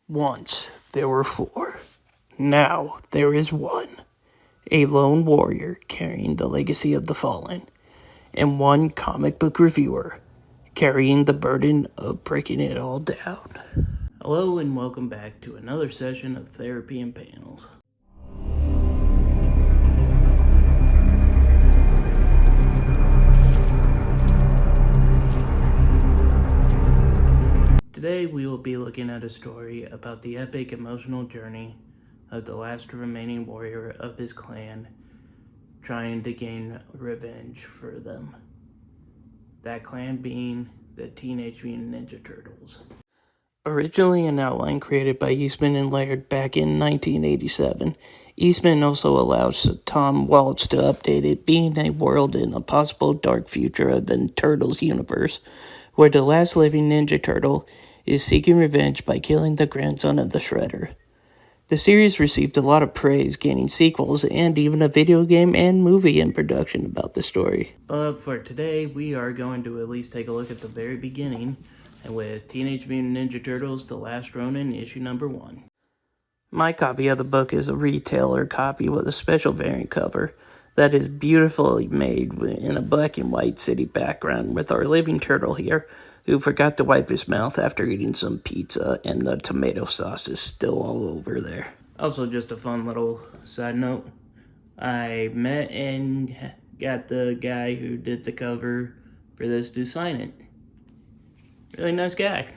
Once there were four. Now there is one. A lone warrior carrying the legacy of the fallen, and one comic book reviewer carrying the burden of breaking it all down. Hello and welcome back to another session of Therapy and Panels. Today we will be looking at a story about the epic emotional journey of the last remaining warrior of his clan trying to gain revenge for them. That clan being the Teenage Mutant Ninja Turtles. Originally an outline created by Eastman and Laird back in 1987, Eastman also allows Tom Waltz to update it, being a world in a possible dark future of the Turtles universe, where the last living Ninja Turtle is seeking revenge by killing the grandson of the Shredder. The series received a lot of praise, gaining sequels and even a video game and movie in production about the story. But for today, we are going to at least take a look at the very beginning, and with Teenage Mutant Ninja Turtles: The Last Ronin, issue number 1. My copy of the book is a retailer copy with a special variant cover that is beautifully made in a black and white city background with our living turtle here, who forgot to wipe his mouth after eating some pizza, and the tomato sauce is still all over there. Also, just a fun little side note, I met and got the guy who did the cover for this to sign it. Really nice guy.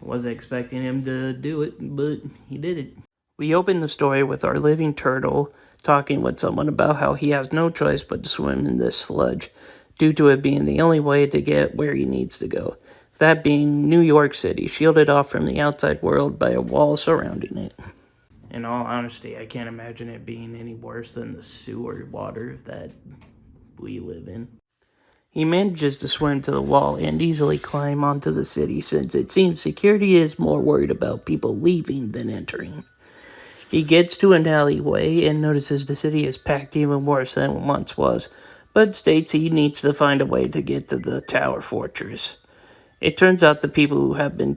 Wasn't expecting him to do it, but he did it. We open the story with our living turtle talking with someone about how he has no choice but to swim in this sludge, due to it being the only way to get where he needs to go. That being New York City, shielded off from the outside world by a wall surrounding it. In all honesty, I can't imagine it being any worse than the sewer water that we live in. He manages to swim to the wall and easily climb onto the city, since it seems security is more worried about people leaving than entering. He gets to an alleyway and notices the city is packed even worse than it once was, but states he needs to find a way to get to the Tower Fortress. It turns out the people who have been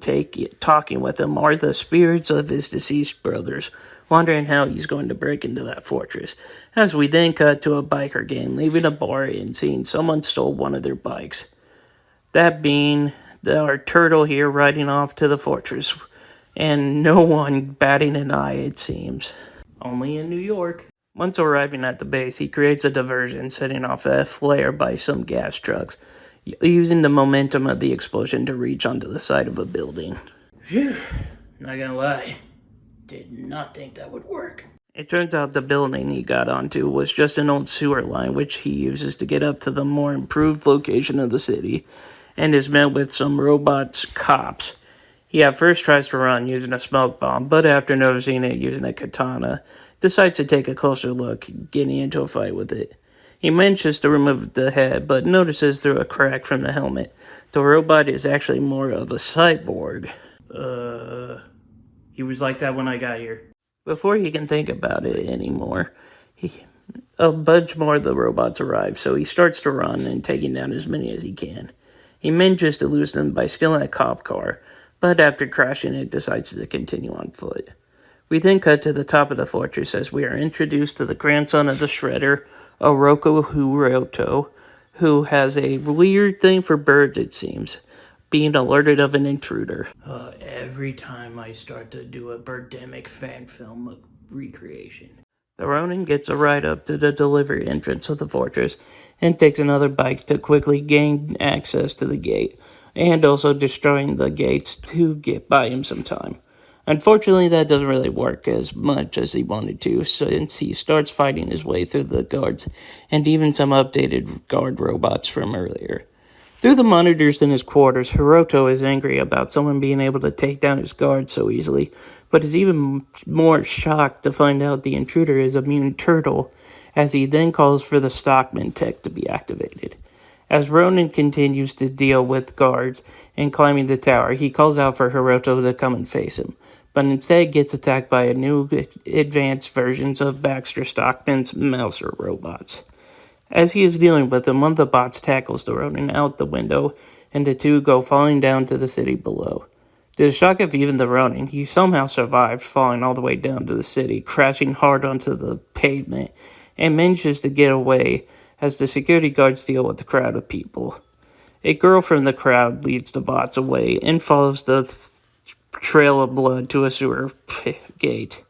talking with him are the spirits of his deceased brothers, wondering how he's going to break into that fortress, as we then cut to a biker gang leaving a bar and seeing someone stole one of their bikes. That being our turtle here riding off to the fortress, and no one batting an eye, it seems. Only in New York. Once arriving at the base, he creates a diversion, setting off a flare by some gas trucks, using the momentum of the explosion to reach onto the side of a building. Phew, not gonna lie, did not think that would work. It turns out the building he got onto was just an old sewer line, which he uses to get up to the more improved location of the city, and is met with some robots cops. He at first tries to run using a smoke bomb, but after noticing it using a katana, decides to take a closer look, getting into a fight with it. He manages to remove the head, but notices through a crack from the helmet, the robot is actually more of a cyborg. He was like that when I got here. Before he can think about it anymore, a bunch more of the robots arrive, so he starts to run and taking down as many as he can. He manages to lose them by stealing a cop car, but after crashing it, decides to continue on foot. We then cut to the top of the fortress as we are introduced to the grandson of the Shredder, Oroku Hiroto, who has a weird thing for birds, it seems, being alerted of an intruder. Every time I start to do a Birdemic fan film recreation. The Ronin gets a ride up to the delivery entrance of the fortress and takes another bike to quickly gain access to the gate, and also destroying the gates to get by him some time. Unfortunately, that doesn't really work as much as he wanted to, since he starts fighting his way through the guards and even some updated guard robots from earlier. Through the monitors in his quarters, Hiroto is angry about someone being able to take down his guards so easily, but is even more shocked to find out the intruder is a mutant turtle, as he then calls for the Stockman tech to be activated. As Ronin continues to deal with guards and climbing the tower, he calls out for Hiroto to come and face him, but instead gets attacked by a new advanced versions of Baxter Stockman's Mouser robots. As he is dealing with them, one of the bots tackles the Ronin out the window, and the two go falling down to the city below. To the shock of even the Ronin, he somehow survived, falling all the way down to the city, crashing hard onto the pavement, and manages to get away as the security guards deal with the crowd of people. A girl from the crowd leads the bots away and follows the trail of blood to a sewer gate.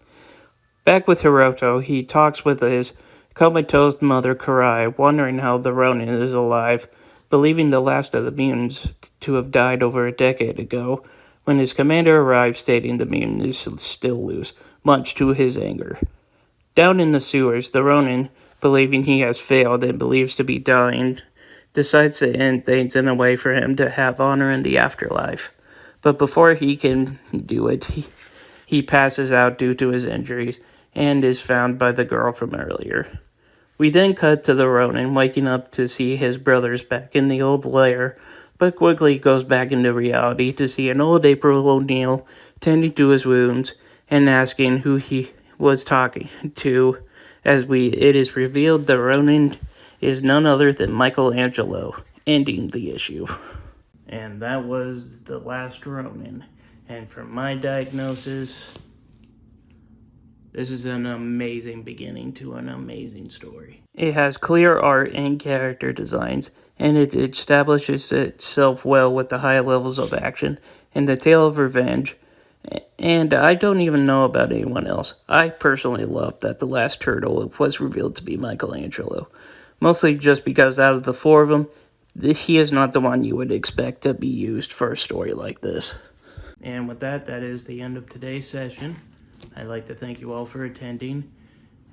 Back with Hiroto, he talks with his comatose mother Karai, wondering how the Ronin is alive, believing the last of the mutants to have died over a decade ago, when his commander arrives stating the mutant is still loose, much to his anger. Down in the sewers, the Ronin, believing he has failed and believes to be dying, decides to end things in a way for him to have honor in the afterlife. But before he can do it, he passes out due to his injuries and is found by the girl from earlier. We then cut to the Ronin waking up to see his brothers back in the old lair, but quickly goes back into reality to see an old April O'Neil tending to his wounds and asking who he was talking to, as it is revealed the Ronin is none other than Michelangelo, ending the issue. And that was The Last Ronin. And from my diagnosis, this is an amazing beginning to an amazing story. It has clear art and character designs, and it establishes itself well with the high levels of action and the tale of revenge. And I don't even know about anyone else. I personally love that the last turtle was revealed to be Michelangelo. Mostly just because out of the four of them, he is not the one you would expect to be used for a story like this. And with that, that is the end of today's session. I'd like to thank you all for attending.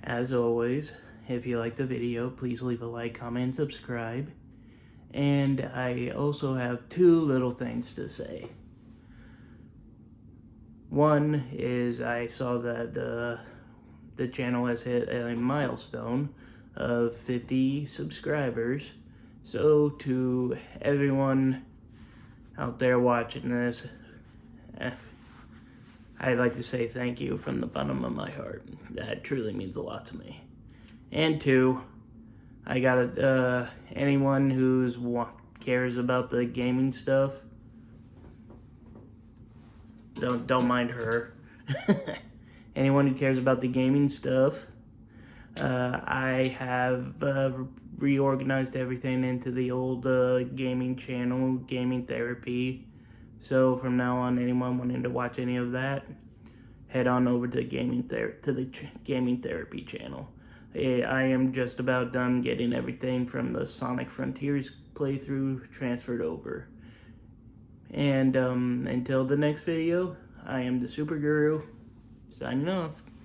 As always, if you like the video, please leave a like, comment, and subscribe. And I also have two little things to say. One is I saw that the channel has hit a milestone of 50 subscribers. So to everyone out there watching this, I'd like to say thank you from the bottom of my heart. That truly means a lot to me. And two, I got anyone who's cares about the gaming stuff. Don't mind her. Anyone who cares about the gaming stuff, I have reorganized everything into the old gaming channel, Gaming Therapy. So from now on, anyone wanting to watch any of that, head on over to the Gaming Therapy channel. I am just about done getting everything from the Sonic Frontiers playthrough transferred over. And until the next video, I am the Super Guru, signing off.